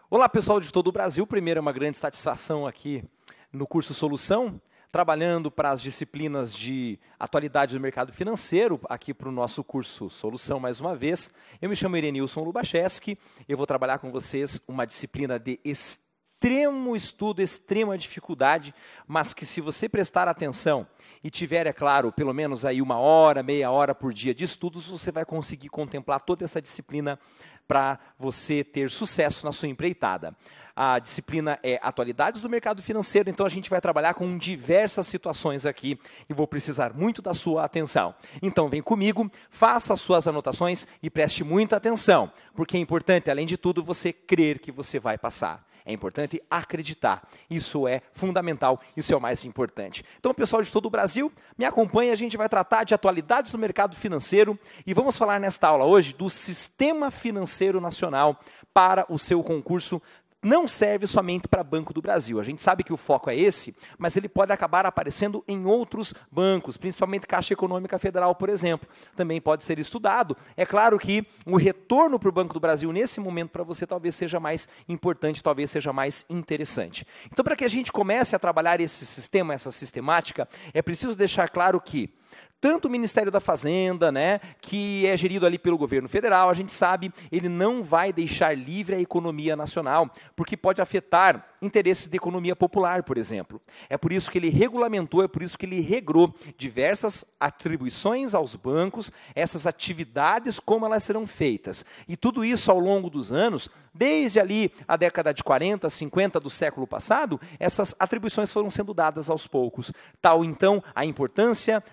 Olá, pessoal de todo o Brasil. Primeiro, é uma grande satisfação aqui no curso Solução, trabalhando para as disciplinas de atualidade do mercado financeiro, aqui para o nosso curso Solução mais uma vez. Eu me chamo Irenilson Lubacheski, eu vou trabalhar com vocês uma disciplina de extremo estudo, extrema dificuldade, mas que se você prestar atenção e tiver, é claro, pelo menos aí 1 hora, meia hora por dia de estudos, você vai conseguir contemplar toda essa disciplina para você ter sucesso na sua empreitada. A disciplina é Atualidades do Mercado Financeiro, então a gente vai trabalhar com diversas situações aqui e vou precisar muito da sua atenção. Então vem comigo, faça as suas anotações e preste muita atenção, porque é importante, além de tudo, você crer que você vai passar. É importante acreditar, isso é fundamental, isso é o mais importante. Então, pessoal de todo o Brasil, me acompanhe, a gente vai tratar de atualidades do mercado financeiro e vamos falar nesta aula hoje do Sistema Financeiro Nacional para o seu concurso. Não serve somente para Banco do Brasil. A gente sabe que o foco é esse, mas ele pode acabar aparecendo em outros bancos, principalmente Caixa Econômica Federal, por exemplo. Também pode ser estudado. É claro que o retorno para o Banco do Brasil, nesse momento, para você, talvez seja mais importante, talvez seja mais interessante. Então, para que a gente comece a trabalhar esse sistema, essa sistemática, é preciso deixar claro que tanto o Ministério da Fazenda, que é gerido ali pelo governo federal, a gente sabe, ele não vai deixar livre a economia nacional, porque pode afetar interesses de economia popular, por exemplo. É por isso que ele regulamentou, é por isso que ele regrou diversas atribuições aos bancos, essas atividades, como elas serão feitas. E tudo isso ao longo dos anos, desde ali a década de 40, 50 do século passado, essas atribuições foram sendo dadas aos poucos. Tal, então, a importância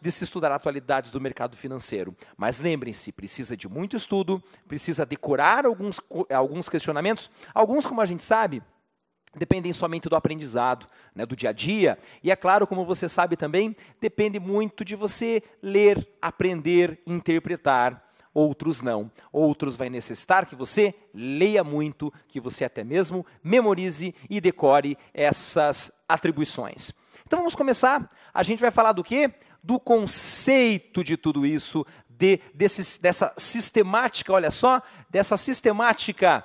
de se estudar atualidades do mercado financeiro. Mas lembrem-se, precisa de muito estudo, precisa decorar alguns questionamentos, alguns, como a gente sabe, dependem somente do aprendizado, do dia a dia. E é claro, como você sabe também, depende muito de você ler, aprender, interpretar. Outros não. Outros vai necessitar que você leia muito, que você até mesmo memorize e decore essas atribuições. Então vamos começar. A gente vai falar do quê? Do conceito de tudo isso, dessa sistemática, olha só, dessa sistemática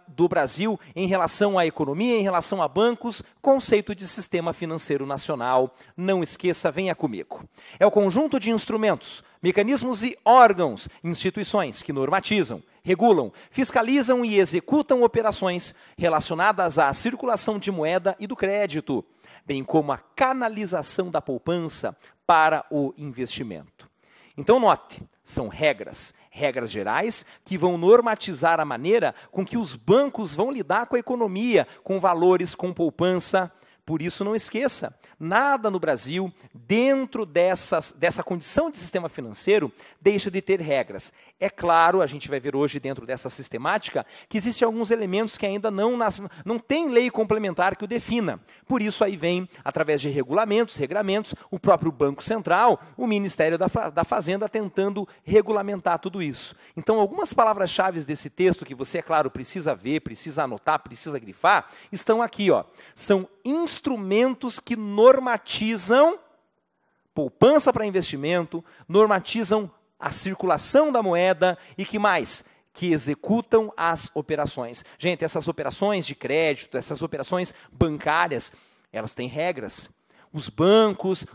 do Brasil em relação à economia, em relação a bancos, conceito de sistema financeiro nacional. Não esqueça, venha comigo. É o conjunto de instrumentos, mecanismos e órgãos, instituições que normatizam, regulam, fiscalizam e executam operações relacionadas à circulação de moeda e do crédito, bem como a canalização da poupança para o investimento. Então note, são regras gerais que vão normatizar a maneira com que os bancos vão lidar com a economia, com valores, com poupança. Por isso, não esqueça, nada no Brasil, dentro dessa condição de sistema financeiro, deixa de ter regras. É claro, a gente vai ver hoje dentro dessa sistemática, que existem alguns elementos que ainda não tem lei complementar que o defina. Por isso, aí vem, através de regulamentos, regramentos, o próprio Banco Central, o Ministério da Fazenda, tentando regulamentar tudo isso. Então, algumas palavras-chave desse texto, que você, é claro, precisa ver, precisa anotar, precisa grifar, estão aqui, ó. São instrumentos que normatizam poupança para investimento, normatizam a circulação da moeda e que mais? Que executam as operações. Gente, essas operações de crédito, essas operações bancárias, elas têm regras. Os bancos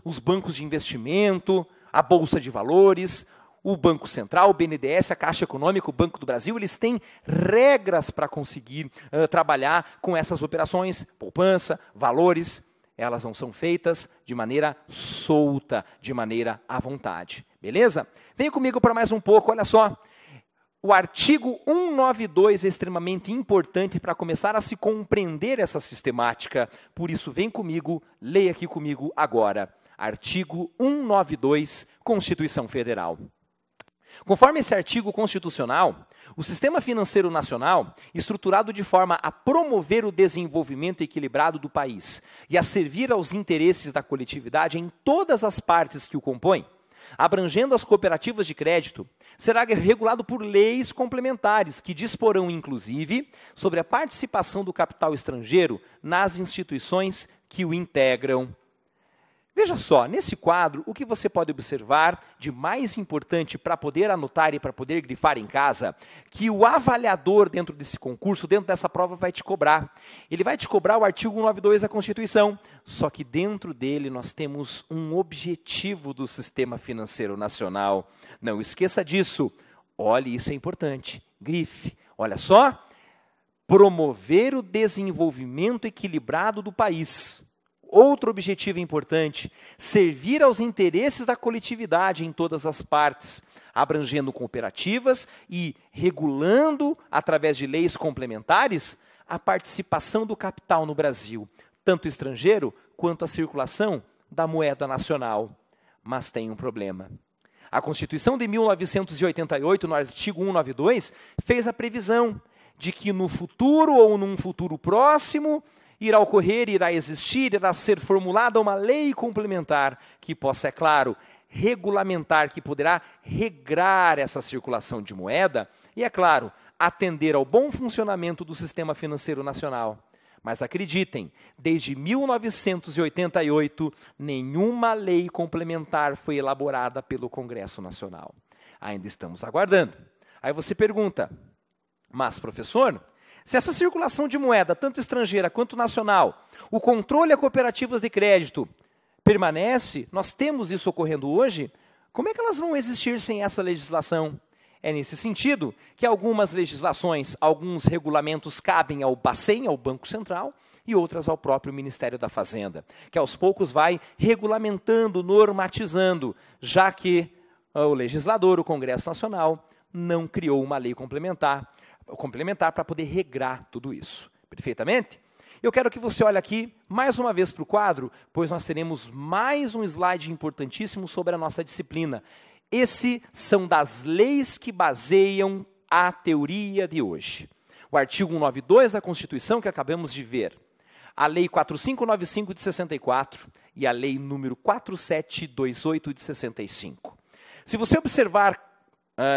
de investimento, a Bolsa de Valores, o Banco Central, o BNDES, a Caixa Econômica, o Banco do Brasil, eles têm regras para conseguir trabalhar com essas operações, poupança, valores. Elas não são feitas de maneira solta, de maneira à vontade. Beleza? Vem comigo para mais um pouco, olha só. O artigo 192 é extremamente importante para começar a se compreender essa sistemática. Por isso, vem comigo, leia aqui comigo agora. Artigo 192, Constituição Federal. Conforme esse artigo constitucional, o Sistema Financeiro Nacional, estruturado de forma a promover o desenvolvimento equilibrado do país e a servir aos interesses da coletividade em todas as partes que o compõem, abrangendo as cooperativas de crédito, será regulado por leis complementares que disporão, inclusive, sobre a participação do capital estrangeiro nas instituições que o integram. Veja só, nesse quadro, o que você pode observar de mais importante para poder anotar e para poder grifar em casa, que o avaliador dentro desse concurso, dentro dessa prova, vai te cobrar. Ele vai te cobrar o artigo 192 da Constituição, só que dentro dele nós temos um objetivo do sistema financeiro nacional. Não esqueça disso. Olhe, isso é importante. Grife. Olha só. Promover o desenvolvimento equilibrado do país. Outro objetivo importante, servir aos interesses da coletividade em todas as partes, abrangendo cooperativas e regulando, através de leis complementares, a participação do capital no Brasil, tanto estrangeiro quanto a circulação da moeda nacional. Mas tem um problema. A Constituição de 1988, no artigo 192, fez a previsão de que no futuro ou num futuro próximo irá ocorrer, irá existir, irá ser formulada uma lei complementar que possa, é claro, regulamentar, que poderá regrar essa circulação de moeda e, é claro, atender ao bom funcionamento do sistema financeiro nacional. Mas acreditem, desde 1988, nenhuma lei complementar foi elaborada pelo Congresso Nacional. Ainda estamos aguardando. Aí você pergunta, mas professor, se essa circulação de moeda, tanto estrangeira quanto nacional, o controle a cooperativas de crédito permanece, nós temos isso ocorrendo hoje, como é que elas vão existir sem essa legislação? É nesse sentido que algumas legislações, alguns regulamentos cabem ao Bacen, ao Banco Central, e outras ao próprio Ministério da Fazenda, que aos poucos vai regulamentando, normatizando, já que o legislador, o Congresso Nacional, não criou uma lei complementar para poder regrar tudo isso. Perfeitamente? Eu quero que você olhe aqui mais uma vez para o quadro, pois nós teremos mais um slide importantíssimo sobre a nossa disciplina. Esses são das leis que baseiam a teoria de hoje. O artigo 192 da Constituição que acabamos de ver, a Lei 4595 de 64 e a Lei número 4728 de 65. Se você observar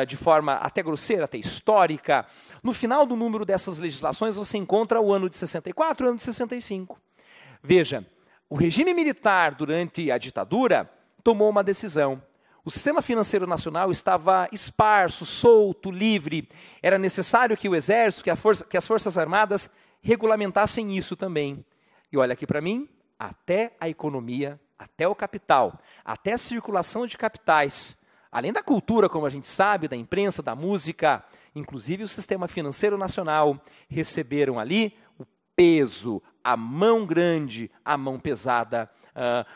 de forma até grosseira, até histórica, no final do número dessas legislações você encontra o ano de 64 e o ano de 65. Veja, o regime militar durante a ditadura tomou uma decisão. O sistema financeiro nacional estava esparso, solto, livre. Era necessário que o Exército, que as Forças Armadas regulamentassem isso também. E olha aqui para mim, até a economia, até o capital, até a circulação de capitais, além da cultura, como a gente sabe, da imprensa, da música, inclusive o sistema financeiro nacional, receberam ali o peso, a mão grande, a mão pesada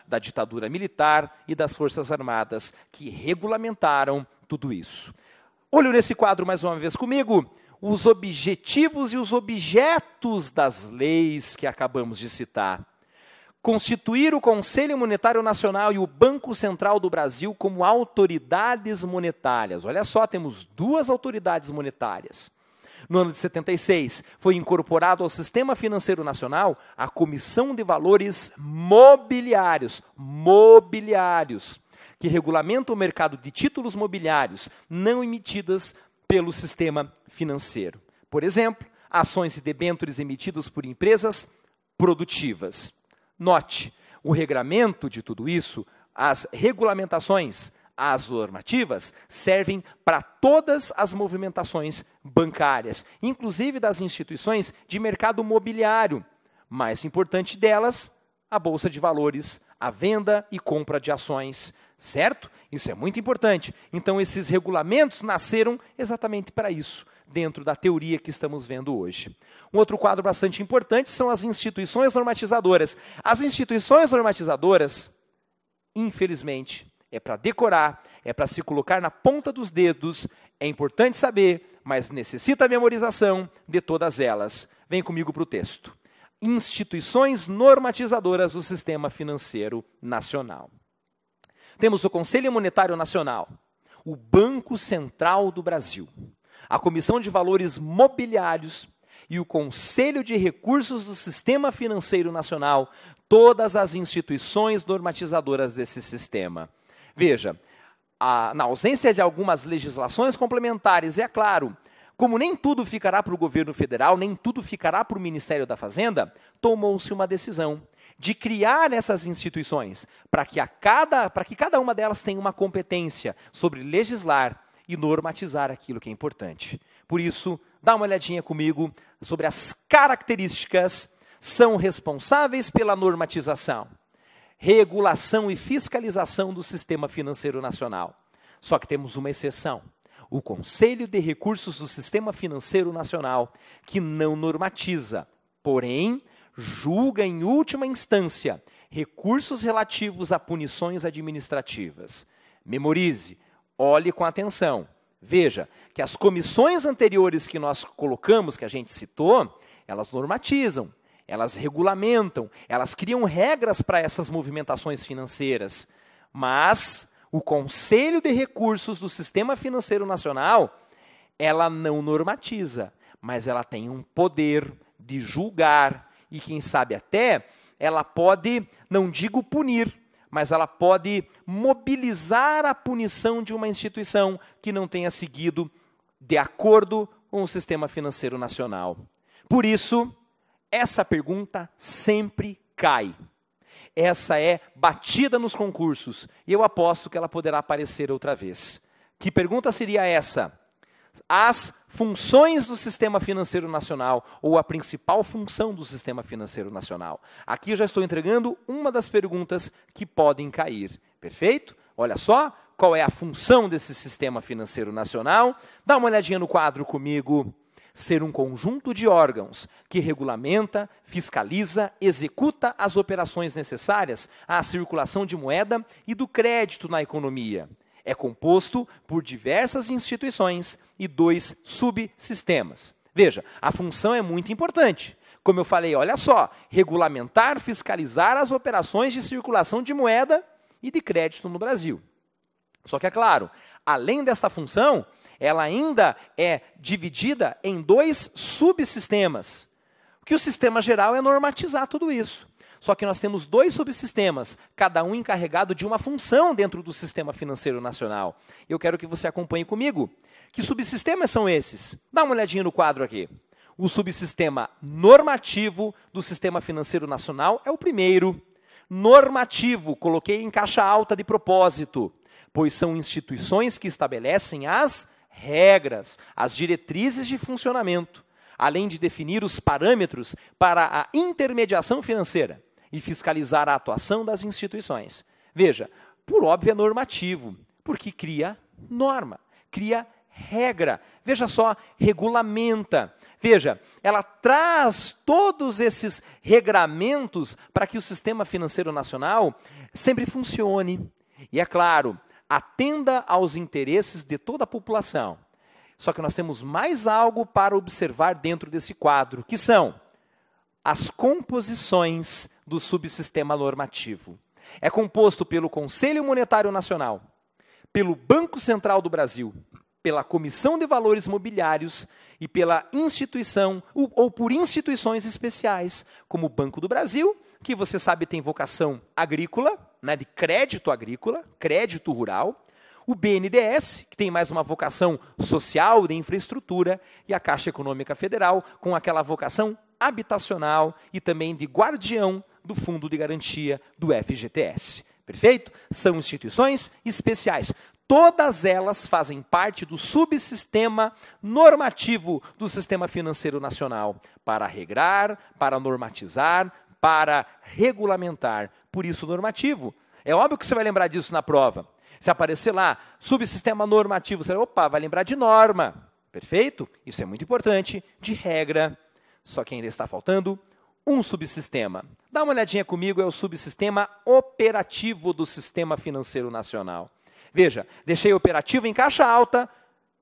da ditadura militar e das Forças Armadas, que regulamentaram tudo isso. Olhe nesse quadro mais uma vez comigo, os objetivos e os objetos das leis que acabamos de citar. Constituir o Conselho Monetário Nacional e o Banco Central do Brasil como autoridades monetárias. Olha só, temos duas autoridades monetárias. No ano de 76, foi incorporado ao Sistema Financeiro Nacional a Comissão de Valores Mobiliários, que regulamenta o mercado de títulos mobiliários não emitidas pelo sistema financeiro. Por exemplo, ações e debêntures emitidas por empresas produtivas. Note, o regramento de tudo isso, as regulamentações, as normativas, servem para todas as movimentações bancárias, inclusive das instituições de mercado mobiliário. Mais importante delas, a Bolsa de Valores, a venda e compra de ações, certo? Isso é muito importante. Então, esses regulamentos nasceram exatamente para isso, dentro da teoria que estamos vendo hoje. Um outro quadro bastante importante são as instituições normatizadoras. As instituições normatizadoras, infelizmente, é para decorar, é para se colocar na ponta dos dedos, é importante saber, mas necessita memorização de todas elas. Vem comigo para o texto. Instituições normatizadoras do Sistema Financeiro Nacional. Temos o Conselho Monetário Nacional, o Banco Central do Brasil, a Comissão de Valores Mobiliários e o Conselho de Recursos do Sistema Financeiro Nacional, todas as instituições normatizadoras desse sistema. Veja, na ausência de algumas legislações complementares, é claro, Como nem tudo ficará para o governo federal, nem tudo ficará para o Ministério da Fazenda, tomou-se uma decisão de criar essas instituições para que cada uma delas tenha uma competência sobre legislar e normatizar aquilo que é importante. Por isso, dá uma olhadinha comigo sobre as características. São responsáveis pela normatização, regulação e fiscalização do sistema financeiro nacional. Só que temos uma exceção. O Conselho de Recursos do Sistema Financeiro Nacional, que não normatiza, porém, julga em última instância recursos relativos a punições administrativas. Memorize, olhe com atenção. Veja que as comissões anteriores que nós colocamos, que a gente citou, elas normatizam, elas regulamentam, elas criam regras para essas movimentações financeiras. Mas o Conselho de Recursos do Sistema Financeiro Nacional, ela não normatiza, mas ela tem um poder de julgar e, quem sabe até, ela pode, não digo punir, mas ela pode mobilizar a punição de uma instituição que não tenha seguido de acordo com o Sistema Financeiro Nacional. Por isso, essa pergunta sempre cai. Essa é batida nos concursos, e eu aposto que ela poderá aparecer outra vez. Que pergunta seria essa? As funções do Sistema Financeiro Nacional, ou a principal função do Sistema Financeiro Nacional. Aqui eu já estou entregando uma das perguntas que podem cair. Perfeito? Olha só, qual é a função desse Sistema Financeiro Nacional? Dá uma olhadinha no quadro comigo. Ser um conjunto de órgãos que regulamenta, fiscaliza, executa as operações necessárias à circulação de moeda e do crédito na economia. É composto por diversas instituições e 2 subsistemas. Veja, a função é muito importante. Como eu falei, olha só, regulamentar, fiscalizar as operações de circulação de moeda e de crédito no Brasil. Só que, é claro, além dessa função, ela ainda é dividida em 2 subsistemas. Que o sistema geral é normatizar tudo isso. Só que nós temos 2 subsistemas, cada um encarregado de uma função dentro do Sistema Financeiro Nacional. Eu quero que você acompanhe comigo. Que subsistemas são esses? Dá uma olhadinha no quadro aqui. O subsistema normativo do Sistema Financeiro Nacional é o primeiro. Normativo, coloquei em caixa alta de propósito, pois são instituições que estabelecem as regras, as diretrizes de funcionamento, além de definir os parâmetros para a intermediação financeira e fiscalizar a atuação das instituições. Veja, por óbvio é normativo, porque cria norma, cria regra. Veja só, regulamenta. Veja, ela traz todos esses regramentos para que o Sistema Financeiro Nacional sempre funcione. E é claro, atenda aos interesses de toda a população. Só que nós temos mais algo para observar dentro desse quadro, que são as composições do subsistema normativo. É composto pelo Conselho Monetário Nacional, pelo Banco Central do Brasil, pela Comissão de Valores Mobiliários e pela instituição, ou por instituições especiais, como o Banco do Brasil, que você sabe tem vocação agrícola, né, de crédito agrícola, crédito rural, o BNDES, que tem mais uma vocação social, de infraestrutura, e a Caixa Econômica Federal, com aquela vocação habitacional e também de guardião do Fundo de Garantia do FGTS. Perfeito? São instituições especiais. Todas elas fazem parte do subsistema normativo do Sistema Financeiro Nacional, para regrar, para normatizar, para regulamentar. Por isso, normativo. É óbvio que você vai lembrar disso na prova. Se aparecer lá, subsistema normativo, você vai lembrar de norma. Perfeito? Isso é muito importante, de regra. Só que ainda está faltando um subsistema. Dá uma olhadinha comigo, é o subsistema operativo do Sistema Financeiro Nacional. Veja, deixei operativo em caixa alta,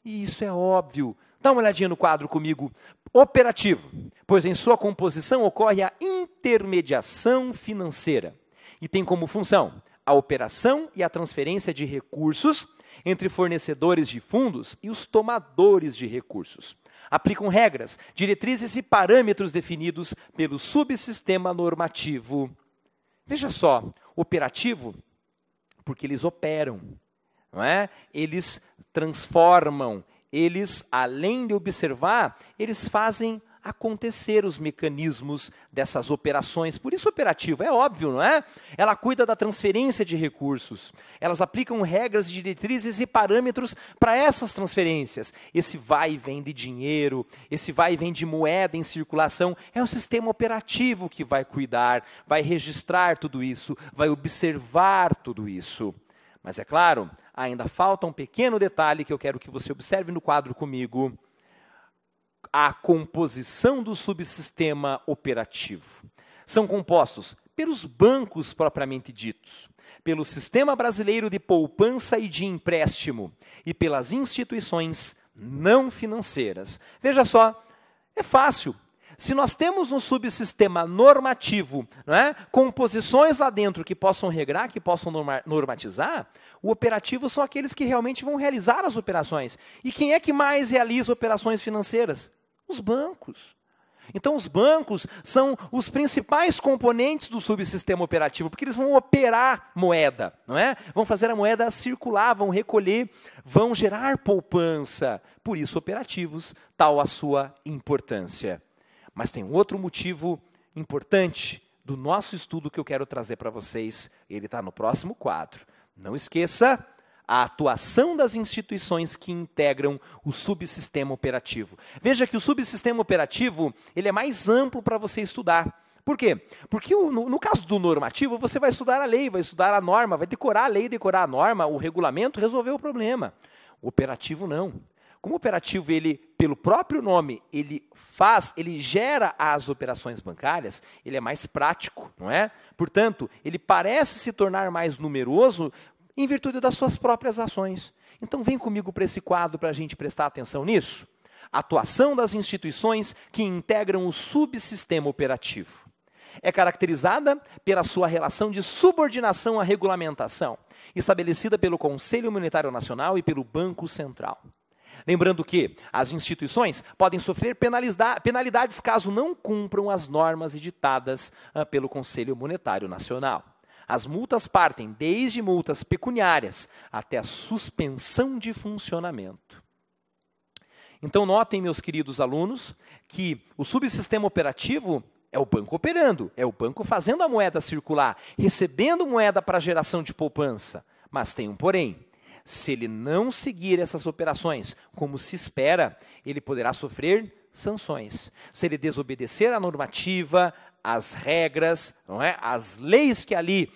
e isso é óbvio. Dá uma olhadinha no quadro comigo. Operativo, pois em sua composição ocorre a intermediação financeira. E tem como função a operação e a transferência de recursos entre fornecedores de fundos e os tomadores de recursos. Aplicam regras, diretrizes e parâmetros definidos pelo subsistema normativo. Veja só, operativo, porque eles operam, não é? Eles transformam, eles, além de observar, eles fazem acontecer os mecanismos dessas operações. Por isso operativo, é óbvio, não é? Ela cuida da transferência de recursos. Elas aplicam regras, diretrizes e parâmetros para essas transferências. Esse vai e vem de dinheiro, esse vai e vem de moeda em circulação, é o sistema operativo que vai cuidar, vai registrar tudo isso, vai observar tudo isso. Mas é claro, ainda falta um pequeno detalhe que eu quero que você observe no quadro comigo. A composição do subsistema operativo. São compostos pelos bancos propriamente ditos, pelo Sistema Brasileiro de Poupança e de Empréstimo e pelas instituições não financeiras. Veja só, é fácil. Se nós temos um subsistema normativo, não é? Composições lá dentro que possam regrar, que possam normatizar, o operativo são aqueles que realmente vão realizar as operações. E quem é que mais realiza operações financeiras? Os bancos. Então, os bancos são os principais componentes do subsistema operativo, porque eles vão operar moeda, não é? Vão fazer a moeda circular, vão recolher, vão gerar poupança. Por isso, operativos, tal a sua importância. Mas tem um outro motivo importante do nosso estudo que eu quero trazer para vocês. Ele está no próximo quadro. Não esqueça a atuação das instituições que integram o subsistema operativo. Veja que o subsistema operativo ele é mais amplo para você estudar. Por quê? Porque no caso do normativo, você vai estudar a lei, vai estudar a norma, vai decorar a lei, decorar a norma, o regulamento, resolver o problema. O operativo não. Como o operativo, ele, pelo próprio nome, ele gera as operações bancárias, ele é mais prático, não é? Portanto, ele parece se tornar mais numeroso em virtude das suas próprias ações. Então, vem comigo para esse quadro para a gente prestar atenção nisso. Atuação das instituições que integram o subsistema operativo. É caracterizada pela sua relação de subordinação à regulamentação, estabelecida pelo Conselho Monetário Nacional e pelo Banco Central. Lembrando que as instituições podem sofrer penalidades caso não cumpram as normas editadas pelo Conselho Monetário Nacional. As multas partem desde multas pecuniárias até a suspensão de funcionamento. Então, notem, meus queridos alunos, que o subsistema operativo é o banco operando, é o banco fazendo a moeda circular, recebendo moeda para geração de poupança. Mas tem um porém. Se ele não seguir essas operações como se espera, ele poderá sofrer sanções. Se ele desobedecer à normativa, às regras, não é? As leis que ali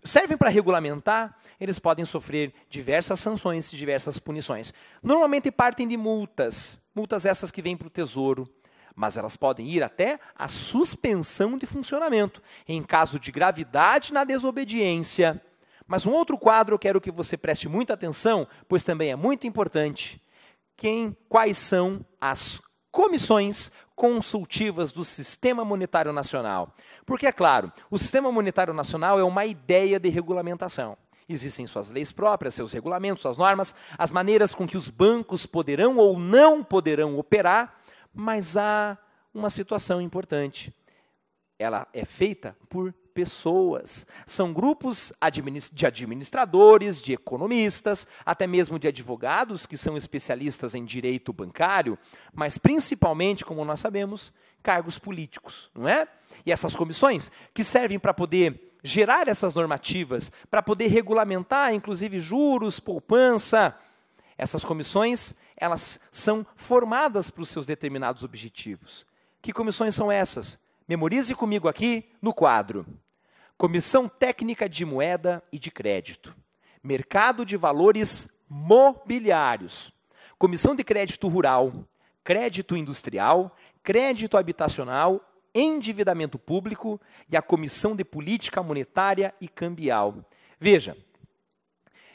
servem para regulamentar, eles podem sofrer diversas sanções e diversas punições. Normalmente partem de multas essas que vêm para o Tesouro, mas elas podem ir até a suspensão de funcionamento, em caso de gravidade na desobediência. Mas um outro quadro eu quero que você preste muita atenção, pois também é muito importante. Quais são as comissões consultivas do Sistema Monetário Nacional? Porque, é claro, o Sistema Monetário Nacional é uma ideia de regulamentação. Existem suas leis próprias, seus regulamentos, suas normas, as maneiras com que os bancos poderão ou não poderão operar, mas há uma situação importante. Ela é feita por pessoas. São grupos de administradores, de economistas, até mesmo de advogados que são especialistas em direito bancário, mas principalmente, como nós sabemos, cargos políticos, não é? E essas comissões que servem para poder gerar essas normativas, para poder regulamentar, inclusive, juros, poupança, essas comissões, elas são formadas para os seus determinados objetivos. Que comissões são essas? Memorize comigo aqui no quadro. Comissão Técnica de Moeda e de Crédito. Mercado de Valores Mobiliários. Comissão de Crédito Rural. Crédito Industrial. Crédito Habitacional. Endividamento Público. E a Comissão de Política Monetária e Cambial. Veja,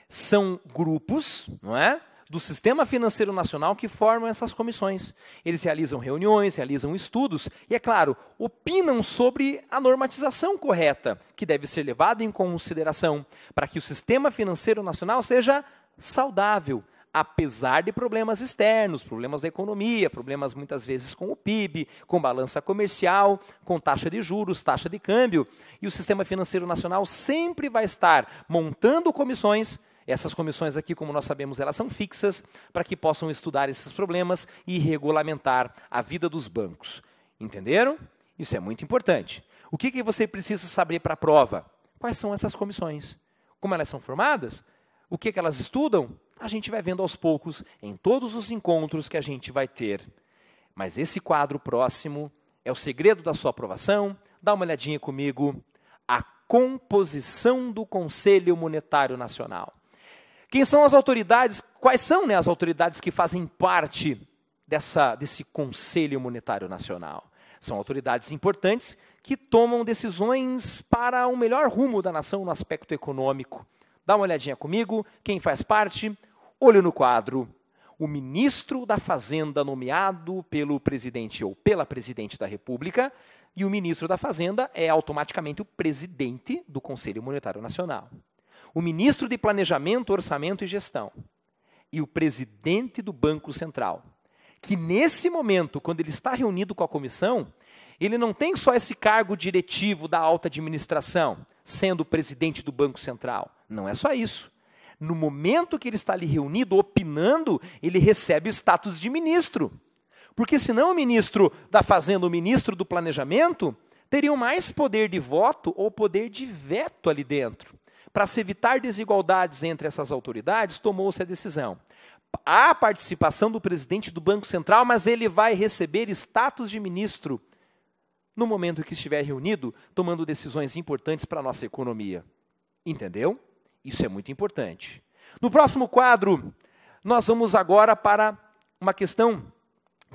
são grupos, não é? Do Sistema Financeiro Nacional que formam essas comissões. Eles realizam reuniões, realizam estudos e, é claro, opinam sobre a normatização correta, que deve ser levada em consideração para que o Sistema Financeiro Nacional seja saudável, apesar de problemas externos, problemas da economia, problemas muitas vezes com o PIB, com balança comercial, com taxa de juros, taxa de câmbio. E o Sistema Financeiro Nacional sempre vai estar montando comissões Essas comissões aqui, como nós sabemos, elas são fixas para que possam estudar esses problemas e regulamentar a vida dos bancos. Entenderam? Isso é muito importante. O que você precisa saber para a prova? Quais são essas comissões? Como elas são formadas? O que elas estudam? A gente vai vendo aos poucos em todos os encontros que a gente vai ter. Mas esse quadro próximo é o segredo da sua aprovação. Dá uma olhadinha comigo. A composição do Conselho Monetário Nacional. Quem são as autoridades? Quais são, as autoridades que fazem parte desse Conselho Monetário Nacional? São autoridades importantes que tomam decisões para o melhor rumo da nação no aspecto econômico. Dá uma olhadinha comigo. Quem faz parte? Olho no quadro. O ministro da Fazenda nomeado pelo presidente ou pela presidente da República, e o ministro da Fazenda é automaticamente o presidente do Conselho Monetário Nacional. O ministro de Planejamento, Orçamento e Gestão e o presidente do Banco Central, que nesse momento, quando ele está reunido com a comissão, ele não tem só esse cargo diretivo da alta administração, sendo o presidente do Banco Central. Não é só isso. No momento que ele está ali reunido, opinando, ele recebe o status de ministro. Porque senão o ministro da Fazenda, o ministro do Planejamento, teriam mais poder de voto ou poder de veto ali dentro. Para se evitar desigualdades entre essas autoridades, tomou-se a decisão. Há a participação do presidente do Banco Central, mas ele vai receber status de ministro no momento em que estiver reunido, tomando decisões importantes para a nossa economia. Entendeu? Isso é muito importante. No próximo quadro, nós vamos agora para uma questão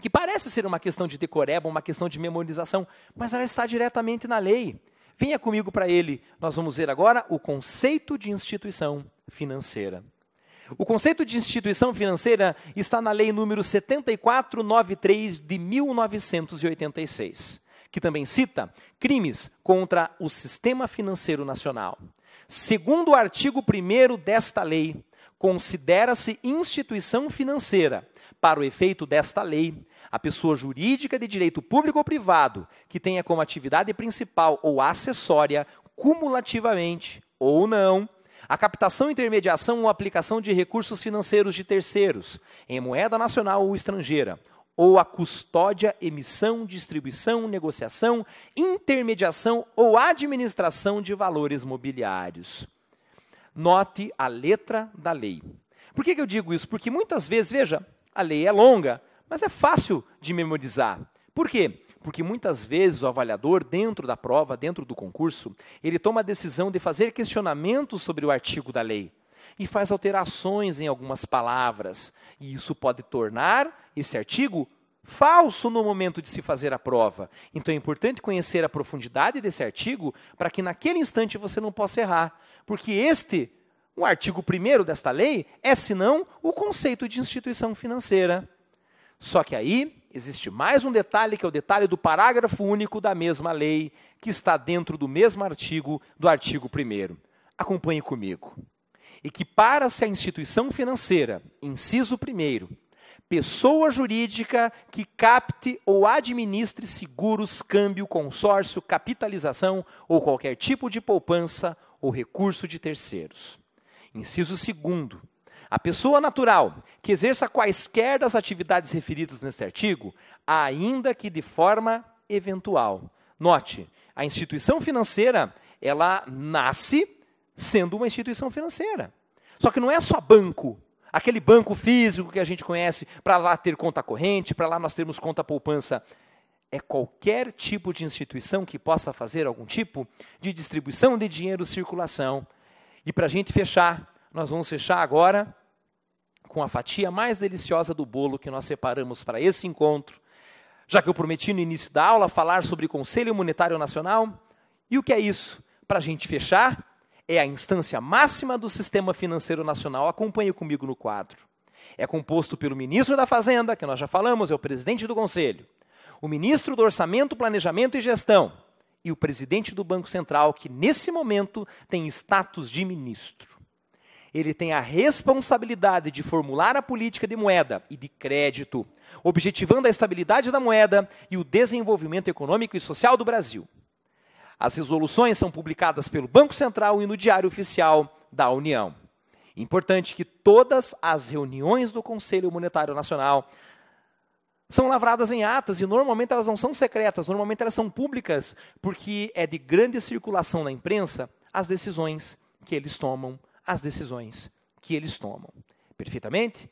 que parece ser uma questão de decoreba, uma questão de memorização, mas ela está diretamente na lei. Venha comigo para ele. Nós vamos ver agora o conceito de instituição financeira. O conceito de instituição financeira está na Lei número 7493 de 1986, que também cita crimes contra o sistema financeiro nacional. Segundo o artigo 1º desta lei, considera-se instituição financeira, para o efeito desta lei, a pessoa jurídica de direito público ou privado que tenha como atividade principal ou acessória, cumulativamente ou não, a captação, intermediação ou aplicação de recursos financeiros de terceiros, em moeda nacional ou estrangeira, ou a custódia, emissão, distribuição, negociação, intermediação ou administração de valores mobiliários. Note a letra da lei. Por que eu digo isso? Porque muitas vezes, veja, a lei é longa, mas é fácil de memorizar. Por quê? Porque muitas vezes o avaliador, dentro da prova, dentro do concurso, ele toma a decisão de fazer questionamentos sobre o artigo da lei e faz alterações em algumas palavras. E isso pode tornar esse artigo falso no momento de se fazer a prova. Então é importante conhecer a profundidade desse artigo para que naquele instante você não possa errar. Porque o artigo 1º desta lei é, senão, o conceito de instituição financeira. Só que aí existe mais um detalhe, que é o detalhe do parágrafo único da mesma lei, que está dentro do mesmo artigo, do artigo 1º. Acompanhe comigo. Equipara-se à instituição financeira, inciso 1º, pessoa jurídica que capte ou administre seguros, câmbio, consórcio, capitalização ou qualquer tipo de poupança ou recurso de terceiros. Inciso 2º, a pessoa natural que exerça quaisquer das atividades referidas neste artigo, ainda que de forma eventual. Note, a instituição financeira, ela nasce sendo uma instituição financeira. Só que não é só banco, aquele banco físico que a gente conhece, para lá ter conta corrente, para lá nós termos conta poupança. É qualquer tipo de instituição que possa fazer algum tipo de distribuição de dinheiro, circulação. E para a gente fechar, nós vamos fechar agora com a fatia mais deliciosa do bolo que nós separamos para esse encontro, já que eu prometi no início da aula falar sobre o Conselho Monetário Nacional. E o que é isso? Para a gente fechar, é a instância máxima do Sistema Financeiro Nacional. Acompanhe comigo no quadro. É composto pelo ministro da Fazenda, que nós já falamos, é o presidente do Conselho, o ministro do Orçamento, Planejamento e Gestão e o presidente do Banco Central, que nesse momento tem status de ministro. Ele tem a responsabilidade de formular a política de moeda e de crédito, objetivando a estabilidade da moeda e o desenvolvimento econômico e social do Brasil. As resoluções são publicadas pelo Banco Central e no Diário Oficial da União. Importante que todas as reuniões do Conselho Monetário Nacional são lavradas em atas e normalmente elas não são secretas, normalmente elas são públicas, porque é de grande circulação na imprensa as decisões que eles tomam, Perfeitamente?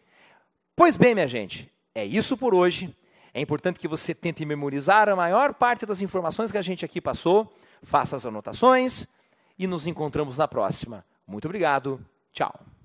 Pois bem, minha gente, é isso por hoje. É importante que você tente memorizar a maior parte das informações que a gente aqui passou, faça as anotações e nos encontramos na próxima. Muito obrigado, tchau.